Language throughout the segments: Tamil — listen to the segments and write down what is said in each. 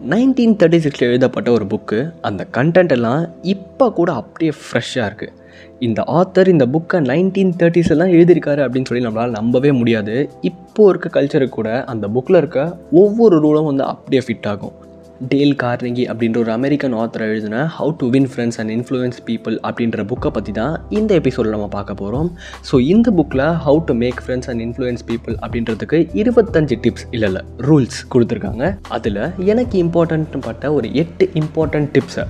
1936 எழுதப்பட்ட ஒரு புக்கு. அந்த கண்டென்ட் எல்லாம் இப்போ கூட அப்படியே ஃப்ரெஷ்ஷாக இருக்குது. இந்த ஆத்தர் இந்த புக்கை 1930s எல்லாம் எழுதியிருக்காரு அப்படின்னு சொல்லி நம்மளால் நம்பவே முடியாது. இப்போது இருக்க கல்ச்சருக்கு கூட அந்த புக்கில் இருக்க ஒவ்வொரு ரூலும் வந்து அப்படியே ஃபிட் ஆகும். டேல் கார்னெகி அப்படின்ற ஒரு அமெரிக்கன் ஆத்தர் எழுதின how to win friends and influence people அப்படின்ற புக்கை பற்றி தான் இந்த எபிசோடில் நம்ம பார்க்க போகிறோம். ஸோ இந்த புக்கில் how to make friends and influence people அப்படின்றதுக்கு 25 டிப்ஸ் இல்லை ரூல்ஸ் கொடுத்துருக்காங்க. அதில் எனக்கு இம்பார்ட்டன்ட்னு பட்ட ஒரு 8 இம்பார்ட்டன்ட் டிப்ஸை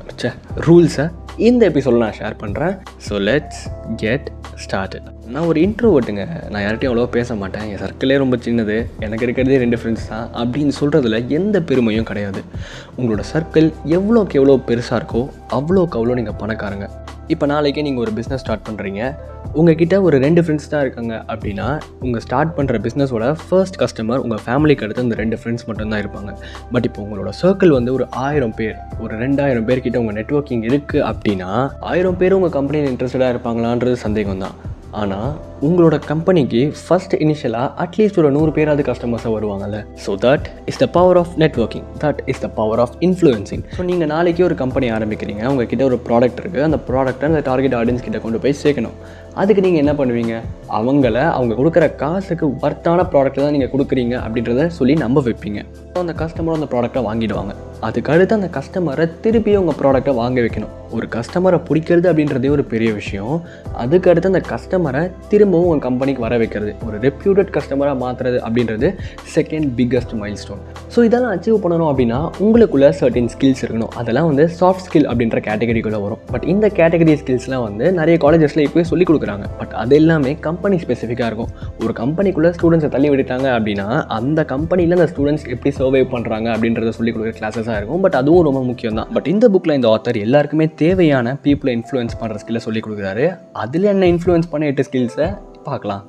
ரூல்ஸை இந்த எபிசோடில் நான் ஷேர் பண்ணுறேன். So let's get started. நான் ஒரு இன்ட்ரோவர்ட்டுங்க. நான் யார்கிட்டையும் அவ்வளோவா பேச மாட்டேன். என் சர்க்கிளே ரொம்ப சின்னது. எனக்கு இருக்கிறதே 2 ஃப்ரெண்ட்ஸ் தான் அப்படின்னு சொல்கிறதுல எந்த பெருமையும் கிடையாது. உங்களோட சர்க்கிள் எவ்வளோக்கு எவ்வளோ பெருசாக இருக்கோ அவ்வளோக்கு அவ்வளோ நீங்கள் பணக்காரங்க. இப்போ நாளைக்கே நீங்கள் ஒரு பிஸ்னஸ் ஸ்டார்ட் பண்ணுறீங்க. உங்ககிட்ட ஒரு 2 ஃப்ரெண்ட்ஸ் தான் இருக்காங்க அப்படின்னா உங்கள் ஸ்டார்ட் பண்ணுற பிஸ்னஸோட ஃபர்ஸ்ட் கஸ்டமர் உங்கள் ஃபேமிலிக்கு அடுத்து அந்த 2 ஃப்ரெண்ட்ஸ் மட்டும்தான் இருப்பாங்க. பட் இப்போ உங்களோட சர்க்கிள் வந்து ஒரு 1000 பேர், ஒரு 2000 பேர்கிட்ட உங்கள் நெட்வொர்க்கிங் இருக்குது அப்படின்னா 1000 பேர் உங்கள் கம்பெனியில் இன்ட்ரெஸ்டடாக இருப்பாங்களான்றது சந்தேகம் தான். ஆனால் உங்களோட கம்பெனிக்கு ஃபஸ்ட் இனிஷியலாக அட்லீஸ்ட் ஒரு 100 பேராவது கஸ்டமர்ஸாக வருவாங்கல்ல. So that is the power of networking, that is the power of influencing. So நீங்கள் நாளைக்கு ஒரு கம்பெனி ஆரம்பிக்கிறீங்க. உங்ககிட்ட ஒரு ப்ராடக்ட் இருக்குது. அந்த ப்ராடக்ட்டை அந்த டார்கெட் ஆடியன்ஸ் கிட்ட கொண்டு போய் சேர்க்கணும். அதுக்கு நீங்கள் என்ன பண்ணுவீங்க? அவங்க கொடுக்குற காசுக்கு வர்த்தான ப்ராடக்ட்டை தான் நீங்கள் கொடுக்குறீங்க அப்படின்றத சொல்லி நம்ப வைப்பீங்க. ஸோ அந்த கஸ்டமரும் அந்த ப்ராடக்ட்டை வாங்கிடுவாங்க. அதுக்கடுத்து அந்த கஸ்டமரை திருப்பியும் உங்கள் ப்ராடக்ட்டை வாங்க வைக்கணும். ஒரு கஸ்டமரை பிடிக்கிறது அப்படின்றதே ஒரு பெரிய விஷயம். அதுக்கடுத்து அந்த கஸ்டமரை திரும்பவும் உங்கள் கம்பெனிக்கு வர வைக்கிறது, ஒரு ரெப்யூட்டட் கஸ்டமராக மாற்றுறது அப்படின்றது செகண்ட் பிக்கஸ்ட் மைல்ஸ்டோன். ஸோ இதெல்லாம் அச்சீவ் பண்ணணும் அப்படின்னா உங்களுக்குள்ள சர்டின் ஸ்கில்ஸ் இருக்கணும். அதெல்லாம் வந்து சாஃப்ட் ஸ்கில் அப்படின்ற கேட்டகரிக்குள்ளே வரும். பட் இந்த கேட்டகரி ஸ்கில்ஸ்லாம் வந்து நிறைய காலேஜஸில் இப்போ சொல்லிக் கொடுக்குறாங்க. பட் அது எல்லாமே கம்பெனி ஸ்பெசிஃபிக்காக இருக்கும். ஒரு கம்பெனிக்குள்ளே ஸ்டூடெண்ட்ஸை தள்ளி விட்டுட்டாங்க அப்படின்னா அந்த கம்பெனியில் அந்த ஸ்டூடெண்ட்ஸ் எப்படி சர்வை பண்ணுறாங்க அப்படின்றத சொல்லிக் கொடுக்குற கிளாஸஸாக இருக்கும். பட் அதுவும் ரொம்ப முக்கியம் தான். பட் இந்த புக்கில் இந்த ஆத்தர் எல்லாருக்குமே தேவையான பீப்புளை இன்ஃப்ளூயன்ஸ் பண்ணுற ஸ்கில்லை சொல்லிக் கொடுக்குறாரு. அதில் என்ன இன்ஃப்ளூயன்ஸ் பண்ண 8 ஸ்கில்ஸை பார்க்கலாம்.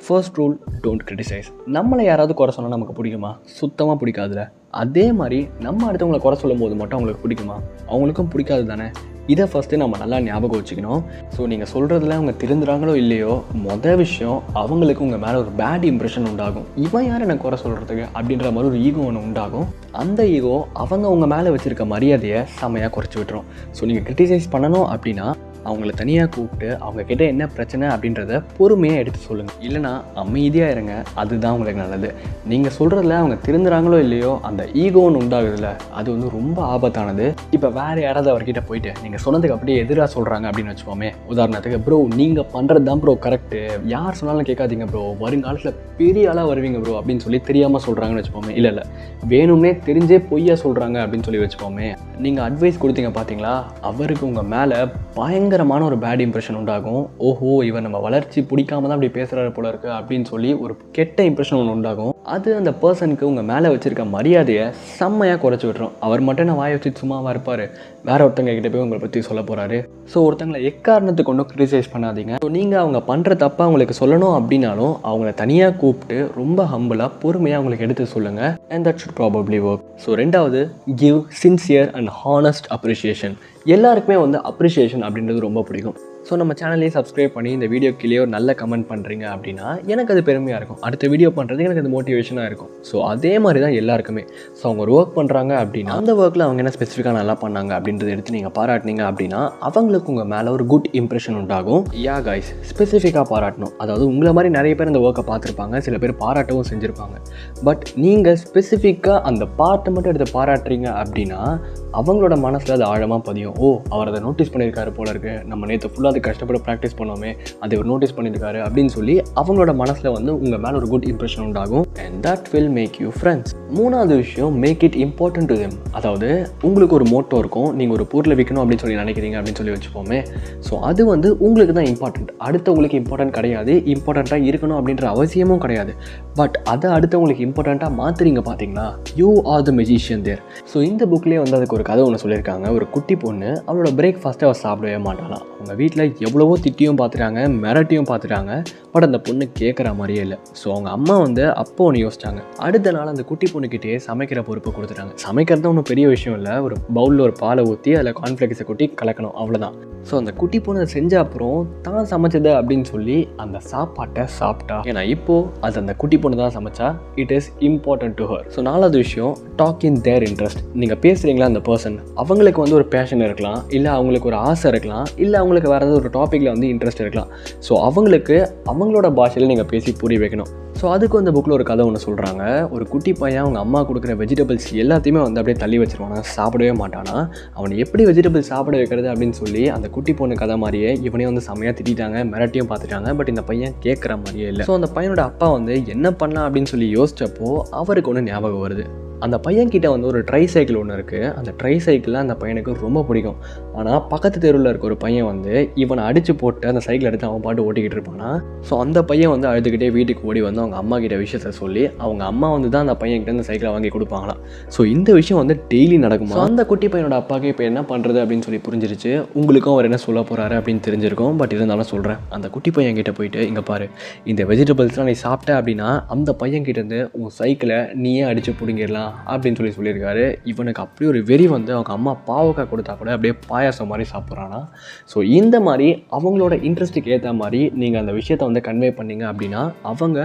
First rule, don't criticise. நம்மளை யாராவது குறை சொன்னால் நமக்கு பிடிக்குமா? சுத்தமாக பிடிக்காதுல. அதே மாதிரி நம்ம அடுத்தவங்களை குறை சொல்லும் போது மட்டும் அவங்களுக்கு பிடிக்குமா? அவங்களுக்கும் பிடிக்காது தானே. இதை ஃபஸ்ட்டு நம்ம நல்லா ஞாபகம் வச்சுக்கணும். ஸோ நீங்கள் சொல்கிறதுல அவங்க திருந்துறாங்களோ இல்லையோ, மொதல் விஷயம் அவங்களுக்கு உங்கள் மேலே ஒரு பேட் இம்ப்ரெஷன் உண்டாகும். இவன் யார் எனக்கு குறை சொல்கிறதுக்கு அப்படின்ற மாதிரி ஒரு ஈகோ ஒன்று உண்டாகும். அந்த ஈகோ அவங்க உங்கள் மேலே வச்சுருக்க மரியாதையை செமையாக குறைச்சி விட்டுரும். ஸோ நீங்கள் கிரிட்டிசைஸ் பண்ணணும் அப்படின்னா அவங்கள தனியாக கூப்பிட்டு அவங்கக்கிட்ட என்ன பிரச்சனை அப்படின்றத பொறுமையாக எடுத்து சொல்லுங்கள். இல்லைனா அமைதியாக இருங்க. அதுதான் உங்களுக்கு நல்லது. நீங்கள் சொல்கிறதுல அவங்க திருந்துறாங்களோ இல்லையோ, அந்த ஈகோன்னு உண்டாகுதுல்ல, அது வந்து ரொம்ப ஆபத்தானது. இப்போ வேறு யாராவது அவர்கிட்ட போயிட்டு நீங்கள் சொன்னதுக்கு அப்படியே எதிராக சொல்கிறாங்க அப்படின்னு வச்சுப்போமே. உதாரணத்துக்கு, ப்ரோ நீங்கள் பண்ணுறது தான் ப்ரோ கரெக்டு, யார் சொன்னாலும் கேட்காதீங்க ப்ரோ, வருங்காலத்தில் பெரிய ஆளாக வருவீங்க ப்ரோ அப்படின்னு சொல்லி தெரியாமல் சொல்கிறாங்கன்னு வச்சுப்போமே. இல்லை வேணும்னே தெரிஞ்சே பொய்யா சொல்கிறாங்க அப்படின்னு சொல்லி வச்சுப்போமே. நீங்கள் அட்வைஸ் கொடுத்தீங்க பார்த்தீங்களா, அவருக்கு உங்கள் மேலே பயங்கரமான ஒரு பேட் இம்ப்ரெஷன் உண்டாகும். ஓஹோ, இவர் நம்ம வளர்ச்சி பிடிக்காம தான் அப்படி பேசுகிறாரு போல இருக்குது அப்படின்னு சொல்லி ஒரு கெட்ட இம்ப்ரெஷன் ஒன்று உண்டாகும். அது அந்த பர்சனுக்கு உங்கள் மேலே வச்சுருக்க மரியாதையை செம்மையாக குறைச்சி விட்டுரும். அவர் மட்டும் நான் வாயை வச்சு சும்மாவாக இருப்பார், வேற ஒருத்தங்க கிட்ட போய் உங்களை பற்றி சொல்ல போகிறாரு. ஸோ ஒருத்தங்களை எக்காரணத்துக்கு கொண்டும் கிரிட்டிசைஸ் பண்ணாதீங்க. ஸோ நீங்கள் அவங்க பண்ணுற தப்பை அவங்களுக்கு சொல்லணும் அப்படின்னாலும் அவங்கள தனியாக கூப்பிட்டு ரொம்ப ஹம்பிளாக பொறுமையாக அவங்களுக்கு எடுத்து சொல்லுங்கள். And that should probably work. So ரெண்டாவது, give sincere and honest appreciation. எல்லாருக்குமே வந்து அப்ரிஷியேஷன் அப்படின்றது ரொம்ப பிடிக்கும். ஸோ நம்ம சேனல்லையே சப்ஸ்கிரைப் பண்ணி இந்த வீடியோ கீழே ஒரு நல்ல கமெண்ட் பண்ணுறீங்க அப்படின்னா எனக்கு அது பெருமையாக இருக்கும். அடுத்த வீடியோ பண்ணுறதுக்கு எனக்கு அது மோட்டிவேஷனாக இருக்கும். ஸோ அதே மாதிரி தான் எல்லாருக்குமே. ஸோ அவங்க ஒரு ஒர்க் பண்ணுறாங்க அப்படின்னா அந்த ஒர்க்கில் அவங்க என்ன ஸ்பெசிஃபிக்காக நல்லா பண்ணாங்க அப்படின்றத எடுத்து நீங்கள் பாராட்டினீங்க அப்படின்னா அவங்களுக்கு உங்கள் மேலே ஒரு குட் இம்ப்ரெஷன் உண்டாகும். யா கைஸ், ஸ்பெசிஃபிக்காக பாராட்டணும். அதாவது உங்களை மாதிரி நிறைய பேர் இந்த ஒர்க்கை பார்த்துருப்பாங்க, சில பேர் பாராட்டவும் செஞ்சுருப்பாங்க. பட் நீங்கள் ஸ்பெசிஃபிக்காக அந்த பார்ட்டை மட்டும் எடுத்து பாராட்டுறீங்க அப்படின்னா அவங்களோட மனசில் அது ஆழமாக பதியும். ஓ, அவர் அதை நோட்டீஸ் பண்ணியிருக்காரு போல இருக்குது, நம்ம நேற்று ஃபுல்லாக அது கஷ்டப்பட்டு ப்ராக்டிஸ் பண்ணோமே, அதை ஒரு நோட்டீஸ் பண்ணியிருக்காரு அப்படின்னு சொல்லி அவங்களோட மனசில் வந்து உங்கள் மேலே ஒரு குட் இம்ப்ரெஷன் உண்டாகும். And that will make you friends. மூணாவது விஷயம், make it important to them. அதாவது உங்களுக்கு ஒரு மோட்டோ இருக்கும், நீங்கள் ஒரு பொருளை விற்கணும் அப்படின்னு சொல்லி நினைக்கிறீங்க அப்படின்னு சொல்லி வச்சுப்போமே. ஸோ அது வந்து உங்களுக்கு தான் இம்பார்ட்டன்ட், அடுத்தவங்களுக்கு இம்பார்ட்டன்ட் கிடையாது. இம்பார்ட்டண்ட்டாக இருக்கணும் அப்படின்ற அவசியமும் கிடையாது. பட் அதை அடுத்தவங்களுக்கு இம்பார்ட்டண்ட்டாக மாற்றுறீங்க பார்த்தீங்களா, you are the magician there. So இந்த புக்லேயே வந்து அதுக்கு ஒரு கதை ஒன்று சொல்லியிருக்காங்க. ஒரு குட்டி பொண்ணு அவளோட பிரேக்ஃபாஸ்ட்டை அவள் சாப்பிடவே மாட்டாளாம். அவங்க வீட்டில் எவ்வளவோ திட்டியும் பார்த்துட்டாங்க, மிரட்டியும் பார்த்துட்டாங்க. பட் அந்த பொண்ணு கேட்குற மாதிரியே இல்லை. ஸோ அவங்க அம்மா வந்து அப்போ ஒன்று யோசிச்சாங்க. அடுத்த நாள் அந்த குட்டி பொண்ணுக்கிட்டே சமைக்கிற பொறுப்பை கொடுத்துட்டாங்க. சமைக்கிறது ஒன்றும் பெரிய விஷயம் இல்லை. ஒரு பவுலில் ஒரு பாலை ஊற்றி அதில் கார்ன்ஃப்ளெக்ஸை கொட்டி கலக்கணும், அவ்வளோதான். ஸோ அந்த குட்டி பொண்ணு அதை செஞ்ச அப்புறம் தான் சமைச்சது அப்படின்னு சொல்லி அந்த சாப்பாட்டை சாப்பிட்டா. ஏன்னா இப்போது அது அந்த குட்டி பொண்ணு தான் சமைச்சா. It is important to her. So 4வது விஷயம், டாக் இன் தேர் இன்ட்ரெஸ்ட். நீங்கள் பேசுகிறீங்களா அந்த பர்சன், அவங்களுக்கு வந்து ஒரு பேஷன் இருக்கலாம், இல்லை அவங்களுக்கு ஒரு ஆசை இருக்கலாம், இல்லை அவங்களுக்கு வேறு ஏதாவது ஒரு டாப்பிக்கில் வந்து இன்ட்ரெஸ்ட் இருக்கலாம். ஸோ அவங்களுக்கு அவங்களோட பாஷையில் நீங்கள் பேசி புரிய வைக்கணும். ஸோ அதுக்கு அந்த புக்கில் ஒரு கதை ஒன்று சொல்கிறாங்க. ஒரு குட்டி பையன் அவங்க அம்மா கொடுக்குற வெஜிடபிள்ஸ் எல்லாத்தையுமே வந்து அப்படியே தள்ளி வச்சிருவானா, சாப்பிடவே மாட்டானா. அவனை எப்படி வெஜிடபிள்ஸ் சாப்பிட வைக்கிறது அப்படின்னு சொல்லி அந்த குட்டி பொண்ணு கதை மாதிரியே இவனையும் வந்து செம்மையாக திட்டாங்க, மிரட்டியும் பார்த்துட்டாங்க. பட் இந்த பையன் கேட்குற மாதிரியே இல்லை. ஸோ அந்த பையனோட அப்பா வந்து என்ன பண்ணலாம் அப்படின்னு சொல்லி யோசிச்சப்போ அவருக்கு ஒன்று ஞாபகம் வருது. அந்த பையன்கிட்ட வந்து ஒரு ட்ரை சைக்கிள் ஒன்று இருக்குது. அந்த ட்ரை சைக்கிளில் அந்த பையனுக்கு ரொம்ப பிடிக்கும். ஆனால் பக்கத்து தெருவில் இருக்க ஒரு பையன் வந்து இவனை அடித்து போட்டு அந்த சைக்கிள் எடுத்து அவன் பாட்டு ஓட்டிக்கிட்டு இருப்பானா. ஸோ அந்த பையன் வந்து அழுதுகிட்டே வீட்டுக்கு ஓடி வந்து அவங்க அம்மா கிட்ட விஷயத்த சொல்லி அவங்க அம்மா வந்து தான் அந்த பையன்கிட்ட அந்த சைக்கிளை வாங்கி கொடுப்பாங்களாம். ஸோ இந்த விஷயம் வந்து டெய்லி நடக்கும். ஸோ அந்த குட்டி பையனோட அப்பாவுக்கு இப்போ என்ன பண்ணுறது அப்படின்னு சொல்லி புரிஞ்சிருச்சு. உங்களுக்கும் அவர் என்ன சொல்ல போகிறாரு அப்படின்னு தெரிஞ்சிருக்கும். பட் இருந்தாலும் சொல்கிறேன், அந்த குட்டி பையன் கிட்ட போயிட்டு இங்கே பாரு, இந்த வெஜிடபிள்ஸ்லாம் நீ சாப்பிட்ட அப்படின்னா அந்த பையன் கிட்டேருந்து உன் சைக்கிளை நீயே அடித்து பிடிங்கிடலாம் அப்படின்னு சொல்லியிருக்காரு. இவனுக்கு அப்படி ஒரு வெறி வந்து அவங்க அம்மா பாவக்காய் கொடுத்தா கூட அப்படியே பாயாசம் மாதிரி சாப்பிட்றானா. ஸோ இந்த மாதிரி அவங்களோட இன்ட்ரெஸ்ட்டுக்கு ஏற்ற மாதிரி நீங்கள் அந்த விஷயத்தை வந்து கன்வே பண்ணிங்க அப்படின்னா அவங்க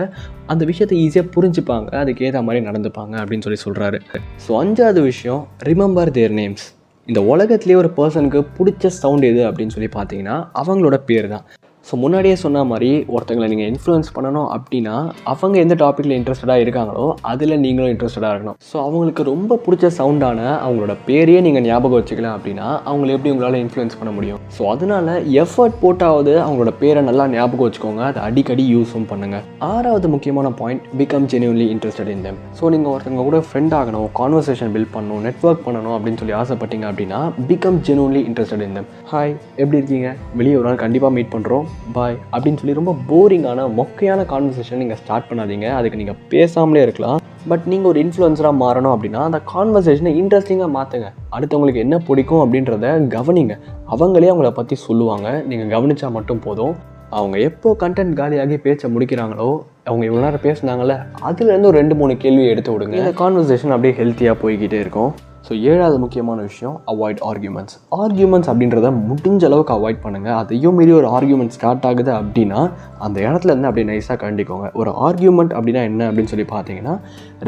அந்த விஷயத்தை ஈஸியாக புரிஞ்சுப்பாங்க, அதுக்கு ஏற்ற மாதிரி நடந்துப்பாங்க அப்படின்னு சொல்கிறாரு. ஸோ 5வது விஷயம், ரிமெம்பர் தேர் நேம்ஸ். இந்த உலகத்துலேயே ஒரு பர்சனுக்கு பிடிச்ச சவுண்ட் எது அப்படின்னு சொல்லி பார்த்தீங்கன்னா அவங்களோட பேர் தான். ஸோ முன்னாடியே சொன்ன மாதிரி ஒருத்தங்களை நீங்கள் இன்ஃப்ளூயன்ஸ் பண்ணணும் அப்படின்னா அவங்க எந்த டாப்பிக்கில் இன்ட்ரெஸ்டடாக இருக்காங்களோ அதில் நீங்களும் இன்ட்ரெஸ்டடாக இருக்கணும். ஸோ அவங்களுக்கு ரொம்ப பிடிச்ச சவுண்டான அவங்களோட பேரையே நீங்கள் ஞாபகம் வச்சுக்கலாம் அப்படின்னா அவங்கள எப்படி உங்களால் இன்ஃப்ளூயன்ஸ் பண்ண முடியும். ஸோ அதனால் எஃபர்ட் போட்டாவது அவங்களோட பேரை நல்லா ஞாபகம் வச்சுக்கோங்க, அதை அடிக்கடி யூஸும் பண்ணுங்கள். 6வது முக்கியமான point, become genuinely interested in them. So நீங்கள் ஒருத்தவங்க கூட ஃப்ரெண்ட் ஆகணும், கான்வர்சேஷன் பில்ட் பண்ணணும், நெட்வொர்க் பண்ணணும் அப்படின்னு சொல்லி ஆசைப்பட்டீங்க அப்படின்னா become genuinely interested in them. Hi, எப்படி இருக்கீங்க, வெளியே ஒரு நாள் கண்டிப்பாக மீட் பண்ணுறோம், பாய் அப்படின்னு சொல்லி ரொம்ப போரிங்கான மொக்கையான கான்வர்சேஷன் நீங்கள் ஸ்டார்ட் பண்ணாதீங்க. அதுக்கு நீங்கள் பேசாமலே இருக்கலாம். பட் நீங்கள் ஒரு இன்ஃப்ளூயன்ஸராக மாறணும் அப்படின்னா அந்த கான்வர்சேஷனை இன்ட்ரெஸ்டிங்காக மாற்றுங்க. அடுத்தவங்களுக்கு என்ன பிடிக்கும் அப்படின்றத கவனிங்க. அவங்களே அவங்கள பற்றி சொல்லுவாங்க, நீங்கள் கவனித்தா மட்டும் போதும். அவங்க எப்போ கண்டென்ட் காலியாகி பேச்சை முடிக்கிறாங்களோ, அவங்க இவ்வளோ நேரம் பேசுனாங்கள்ல, அதுலேருந்து ஒரு 2-3 கேள்வி எடுத்து விடுங்க. இந்த கான்வர்சேஷன் அப்படியே ஹெல்த்தியாக போய்கிட்டே இருக்கும். ஸோ 7வது முக்கியமான விஷயம், அவாய்ட் ஆர்கியூமெண்ட்ஸ். ஆர்கியூமெண்ட்ஸ் அப்படின்றத முடிஞ்ச அளவுக்கு அவாய்ட் பண்ணுங்கள். அதையும் மீறி ஒரு ஆர்கியூமெண்ட் ஸ்டார்ட் ஆகுது அப்படின்னா அந்த இடத்துல இருந்து அப்படியே நைஸாக கண்டிக்கோங்க. ஒரு ஆர்கியூமெண்ட் அப்படின்னா என்ன அப்படின்னு சொல்லி பார்த்தீங்கன்னா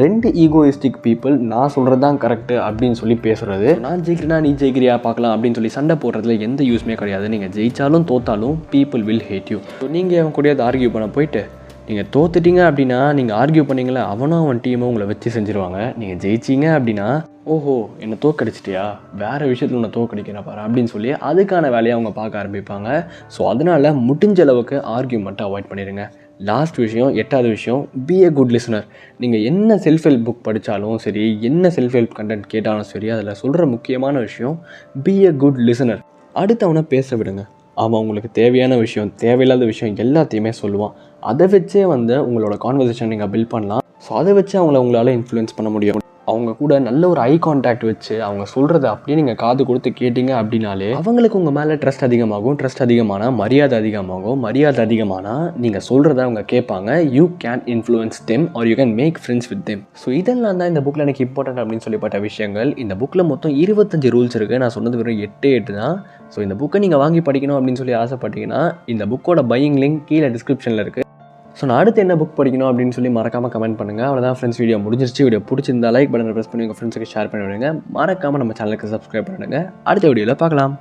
2 ஈகோயிஸ்டிக் பீப்புள் நான் சொல்கிறது தான் கரெக்டு அப்படின்னு சொல்லி பேசுகிறது. நான் ஜெயிக்கிறேன்னா நீ ஜெயிக்கிறியா பார்க்கலாம் அப்படின்னு சொல்லி சண்டை போடுறதுல எந்த யூஸ்மே கிடையாது. நீங்கள் ஜெயித்தாலும் தோத்தாலும் people will hate you. So நீங்கள் அவன் கூடயாவது ஆர்கியூ பண்ண போயிட்டு நீங்கள் தோத்துட்டீங்க அப்படின்னா நீங்கள் ஆர்கியூ பண்ணிங்களே அவனும் அவன் டீமும் உங்களை வச்சு செஞ்சுருவாங்க. நீங்கள் ஜெயிச்சிங்க அப்படின்னா ஓஹோ என்னை தோக்கடிச்சிட்டியா, வேறு விஷயத்தில் உன்னை தோக்கடிக்கிறேன் பாரு அப்படின்னு சொல்லி அதுக்கான வேலையை அவங்க பார்க்க ஆரம்பிப்பாங்க. ஸோ அதனால் முடிஞ்ச அளவுக்கு ஆர்கியூமெண்ட்டை அவாய்ட் பண்ணிடுங்க. லாஸ்ட் விஷயம், 8வது விஷயம், பி எ குட் லிசனர். நீங்கள் என்ன செல்ஃப் ஹெல்ப் புக் படித்தாலும் சரி, என்ன செல்ஃப் ஹெல்ப் கண்டென்ட் கேட்டாலும் சரி, அதில் சொல்கிற முக்கியமான விஷயம் பி எ குட் லிசனர். அடுத்தவனை பேச விடுங்க. அவன் உங்களுக்கு தேவையான விஷயம், தேவையில்லாத விஷயம் எல்லாத்தையுமே சொல்லுவான். அதை வச்சே வந்து உங்களோட கான்வர்சேஷன் நீங்கள் பில்ட் பண்ணலாம். ஸோ அதை வச்சு உங்களால் இன்ஃப்ளூயன்ஸ் பண்ண முடியும். அவங்க கூட நல்ல ஒரு ஐ கான்டாக்ட் வச்சு அவங்க சொல்கிறத அப்படியே நீங்கள் காது கொடுத்து கேட்டிங்க அப்படின்னாலே அவங்களுக்கு உங்கள் மேலே ட்ரஸ்ட் அதிகமாகும். ட்ரஸ்ட் அதிகமானால் மரியாதை அதிகமாகும். மரியாதை அதிகமானால் நீங்கள் சொல்கிறத அவங்க கேட்பாங்க. You can influence them or you can make friends with them. So இதெல்லாம் தான் இந்த புக்கில் எனக்கு இம்பார்ட்டன்ட் அப்படின்னு சொல்லப்பட்ட விஷயங்கள். இந்த புக்கில் மொத்தம் 25 ரூல்ஸ் இருக்குது. நான் சொன்னது வெறும் 8 தான். ஸோ இந்த புக்கை நீங்கள் வாங்கி படிக்கணும் அப்படின்னு சொல்லி ஆசைப்பட்டீங்கன்னா இந்த புக்கோட பையிங் லிங்க் கீழே டிஸ்கிரிப்ஷனில் இருக்குது. ஸோ நான் அடுத்து என்ன புக் படிக்கணும் அப்படின்னு சொல்லி மறக்காமல் கமெண்ட் பண்ணுங்கள். அவ்வளோதான் ஃப்ரெண்ட்ஸ், வீடியோ முடிஞ்சிருச்சு. வீடியோ பிடிச்சிருந்தா லைக் பட்டனை ப்ரெஸ் பண்ணி உங்கள் ஃப்ரெண்ட்ஸுக்கு ஷேர் பண்ணி விடுங்க. மறக்காமல் நம்ம சேனலுக்கு சப்ஸ்கிரைப் பண்ணிவிடுங்க. அடுத்த வீடியோவில் பார்க்கலாம்.